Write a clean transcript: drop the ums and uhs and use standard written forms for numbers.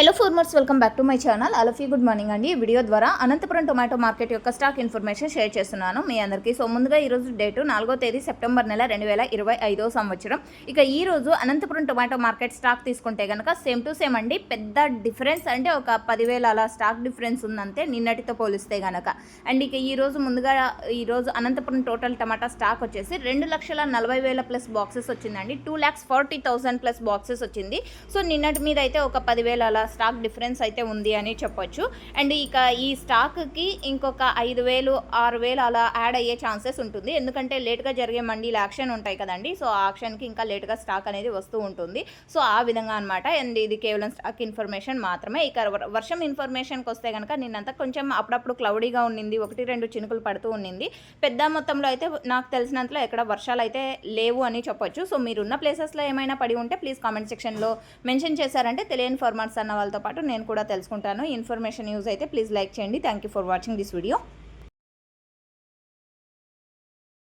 Hello farmers, welcome back to my channel. All of you good morning అండి. ఈ video ద్వారా Anantapuram tomato market యొక్క stock information share చేస్తున్నాను మీ అందరికీ. సో ముందుగా ఈరోజు డేటు 4వ తేదీ సెప్టెంబర్ నెల 2025 సంవత్సరం. ఇక ఈ రోజు అనంతపురం టొమాటో మార్కెట్ స్టాక్ తీసుకుంటే కనుక సేమ్ టు సేమ్ అండి. పెద్ద డిఫరెన్స్ అంటే ఒక 10,000 అలా స్టాక్ డిఫరెన్స్ ఉందంతే నిన్నటితో పోలిస్తే కనుక. అండ్ ఇక ఈరోజు అనంతపురం టోటల్ టమాటా స్టాక్ వచ్చేసి 2,40,000 ప్లస్ బాక్సెస్ వచ్చిందండి. 2,40,000 ప్లస్ బాక్సెస్ వచ్చింది. సో నిన్నటి మీద అయితే ఒక 10,000 అలా స్టాక్ డిఫరెన్స్ అయితే ఉంది అని చెప్పొచ్చు. అండ్ ఇక ఈ స్టాక్కి ఇంకొక 5,000 6,000 అలా యాడ్ అయ్యే ఛాన్సెస్ ఉంటుంది. ఎందుకంటే లేట్గా జరిగే మండీలు యాక్షన్ ఉంటాయి కదండి. సో ఆ యాక్షన్కి ఇంకా లేట్గా స్టాక్ అనేది వస్తూ ఉంటుంది. సో ఆ విధంగా అనమాట. అండ్ ఇది కేవలం స్టాక్ ఇన్ఫర్మేషన్ మాత్రమే. ఇక వర్షం ఇన్ఫర్మేషన్కి వస్తే కనుక నిన్నంతా కొంచెం అప్పుడప్పుడు క్లౌడీగా ఉండింది, 1-2 చినుకులు పడుతూ ఉండింది. పెద్ద మొత్తంలో అయితే నాకు తెలిసినంతలో ఎక్కడ వర్షాలు అయితే లేవు అని చెప్పొచ్చు. సో మీరున్న ప్లేసెస్లో ఏమైనా పడి ఉంటే ప్లీజ్ కామెంట్ సెక్షన్లో మెన్షన్ చేశారంటే తెలియని ఫార్మర్స్ అన్న వాళ్ళతో పాటు నేను కూడా తెలుసుకుంటాను. ఇన్ఫర్మేషన్ యూజ్ అయితే ప్లీజ్ లైక్ చేయండి. Thank you for watching this video.